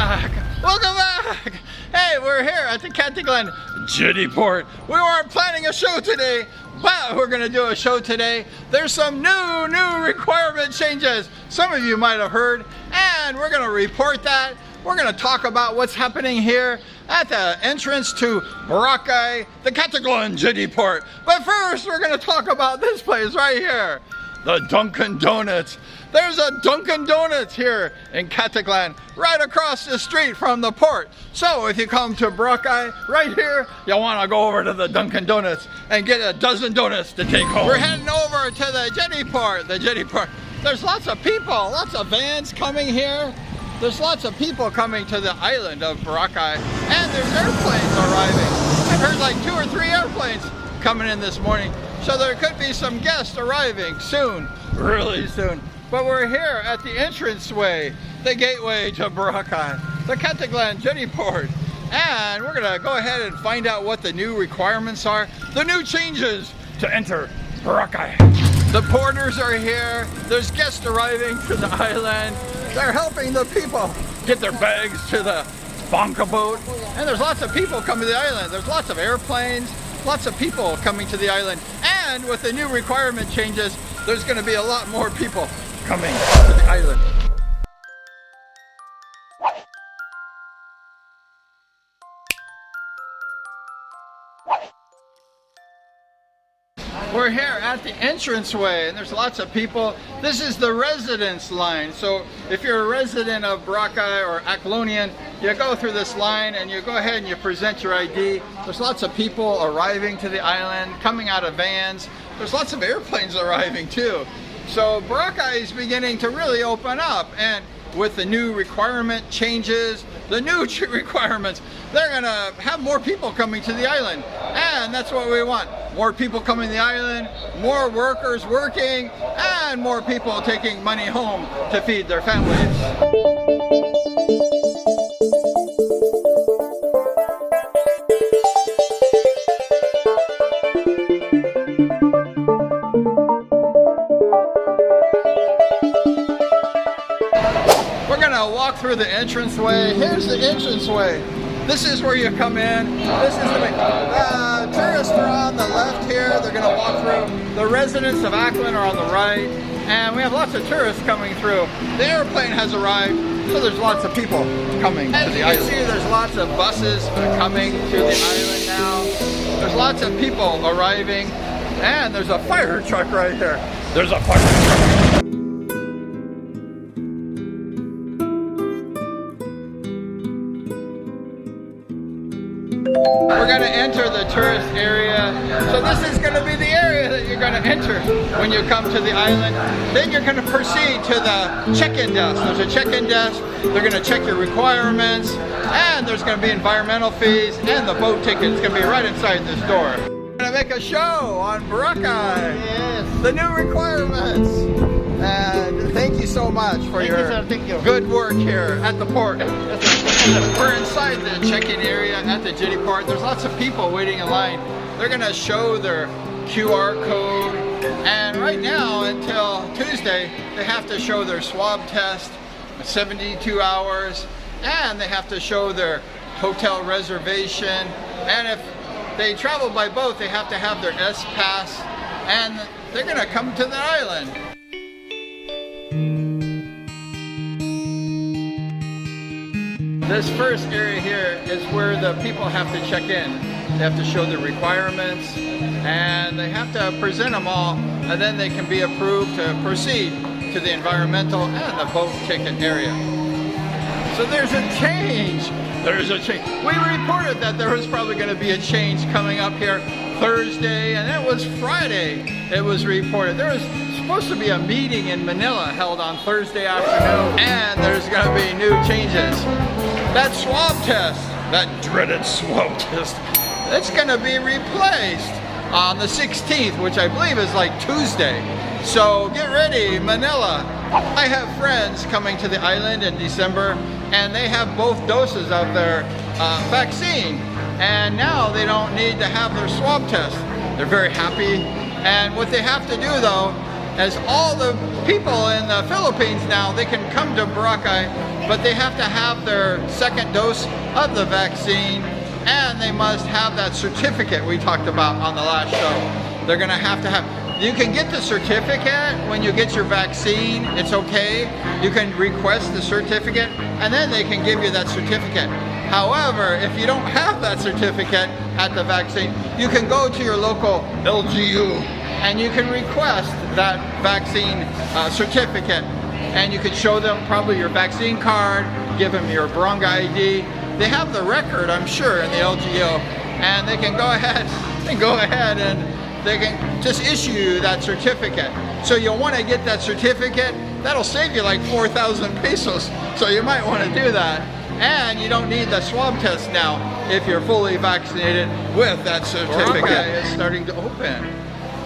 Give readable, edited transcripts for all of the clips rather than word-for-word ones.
back! Welcome back! Hey, we're here at the Caticlan Jetty port. We weren't planning a show today, but we're gonna do a show today. There's some new requirement changes. Some of you might have heard, and we're gonna report that. We're gonna talk about what's happening here at the entrance to Boracay, the Caticlan Jetty port. But first, we're gonna talk about this place right here, the Dunkin' Donuts. There's a Dunkin' Donuts here in Caticlan, right across the street from the port. So if you come to Boracay, right here, you'll want to go over to the Dunkin' Donuts and get a dozen donuts to take home. We're heading over to the Jetty port, There's lots of people, lots of vans coming here. There's lots of people coming to the island of Boracay, and there's airplanes arriving. I've heard like 2 or 3 airplanes coming in this morning. So there could be some guests arriving soon, really soon. But we're here at the entranceway, the gateway to Boracay, the Caticlan Jetty port. And we're gonna go ahead and find out what the new requirements are, the new changes to enter Boracay. The porters are here, there's guests arriving to the island. They're helping the people get their bags to the Banca boat. And there's lots of people coming to the island. There's lots of airplanes, lots of people coming to the island. And with the new requirement changes, there's gonna be a lot more people coming to the island. We're here at the entranceway, and there's lots of people. This is the residence line. So if you're a resident of Boracay or Aclonian, you go through this line and you go ahead and you present your ID. There's lots of people arriving to the island, coming out of vans. There's lots of airplanes arriving too. So Boracay is beginning to really open up, and with the new requirement changes, the new requirements, they're gonna have more people coming to the island, and that's what we want. More people coming to the island, more workers working, and more people taking money home to feed their families. Walk through the entranceway. Here's the entranceway. This is where you come in. This is the way. Tourists are on the left here. They're going to walk through. The residents of Caticlan are on the right. And we have lots of tourists coming through. The airplane has arrived, so there's lots of people coming to the island. As you can see, there's lots of buses coming to the island now. There's lots of people arriving. And there's a fire truck right here. There's a fire truck. We're going to enter the tourist area. So this is going to be the area that you're going to enter when you come to the island. Then you're going to proceed to the check-in desk. There's a check-in desk. They're going to check your requirements, and there's going to be environmental fees, and the boat ticket is going to be right inside this door. We're going to make a show on Boracay. Yes. The new requirements. And thank you so much for your good work here at the port. We're inside the check-in area at the jetty port. There's lots of people waiting in line. They're gonna show their QR code. And right now until Tuesday, they have to show their swab test, 72 hours, and they have to show their hotel reservation. And if they travel by boat, they have to have their S-Pass, and they're gonna come to the island. This first area here is where the people have to check in. They have to show their requirements, and they have to present them all, and then they can be approved to proceed to the environmental and the boat ticket area. So there's a change. There's a change. We reported that there was probably going to be a change coming up here Thursday, and it was Friday. It was reported. There was supposed to be a meeting in Manila held on Thursday afternoon, and there's going to be new changes. That swab test, that dreaded swab test, it's going to be replaced on the 16th, which I believe is like Tuesday. So get ready, Manila. I have friends coming to the island in December, and they have both doses of their vaccine, and now they don't need to have their swab test. They're very happy, and what they have to do though as all the people in the Philippines now, they can come to Boracay, but they have to have their second dose of the vaccine, and they must have that certificate we talked about on the last show. They're gonna have to have, you can get the certificate when you get your vaccine, it's okay. You can request the certificate, and then they can give you that certificate. However, if you don't have that certificate at the vaccine, you can go to your local LGU and you can request that vaccine certificate, and you can show them probably your vaccine card, give them your Boracay ID. They have the record, I'm sure, in the LGU, and they can go ahead and they can just issue you that certificate. So you'll want to get that certificate. That'll save you like 4,000 pesos. So you might want to do that. And you don't need the swab test now if you're fully vaccinated with that certificate. It's starting to open.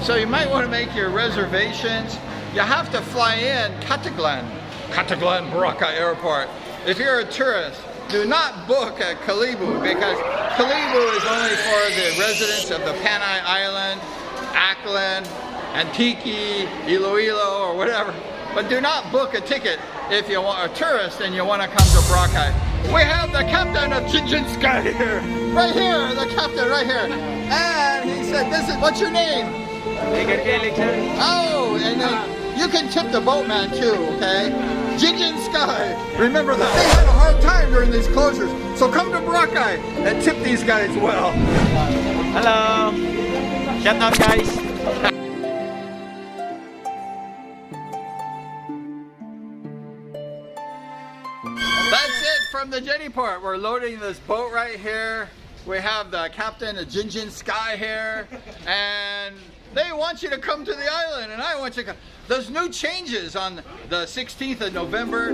So you might want to make your reservations. You have to fly in Caticlan Boracay Airport. If you're a tourist, do not book at Calibu, because Calibu is only for the residents of the Panay Island, Aklan, Antique, Iloilo, or whatever. But do not book a ticket if you want a tourist and you want to come to Boracay. We have the captain of Sky here. Right here, the captain right here. And he said, what's your name? Oh, and then you can tip the boatman too, okay? Sky. Remember that. They had a hard time during these closures. So come to Boracay and tip these guys well. Hello. Shout out, guys. That's it from the Jetty port. We're loading this boat right here. We have the captain of Sky here, and they want you to come to the island, and I want you to come. There's new changes on the 16th of November.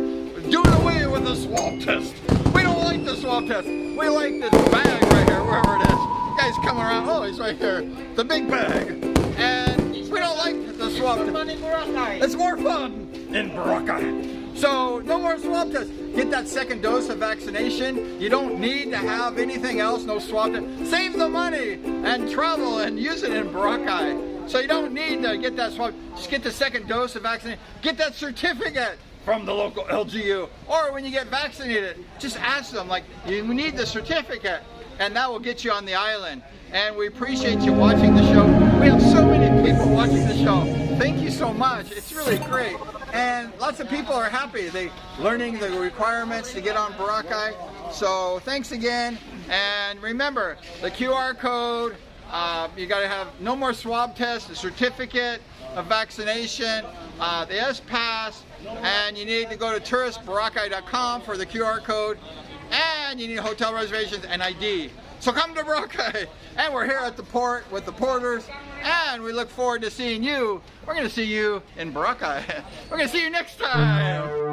Doing away with the swab test. We don't like the swab test. We like this bag right here, wherever it is. You guys come around. Oh, he's right here. The big bag. And we don't like the swab test. It's more fun in Boracay. So no more swab tests. Get that second dose of vaccination. You don't need to have anything else, no swab test. Save the money and travel and use it in Boracay. So you don't need to get that swab. Just get the second dose of vaccination. Get that certificate from the local LGU. Or when you get vaccinated, just ask them, like, you need the certificate, and that will get you on the island. And we appreciate you watching the show. We have so many people watching the show. Thank you so much. It's really great. And lots of people are happy. They're learning the requirements to get on Boracay. So thanks again. And remember, the QR code, you got to have no more swab tests, a certificate of vaccination, the S-Pass, and you need to go to touristboracay.com for the QR code, and you need hotel reservations and ID. So come to Boracay, and we're here at the port with the porters, and we look forward to seeing you. We're going to see you in Boracay. We're going to see you next time.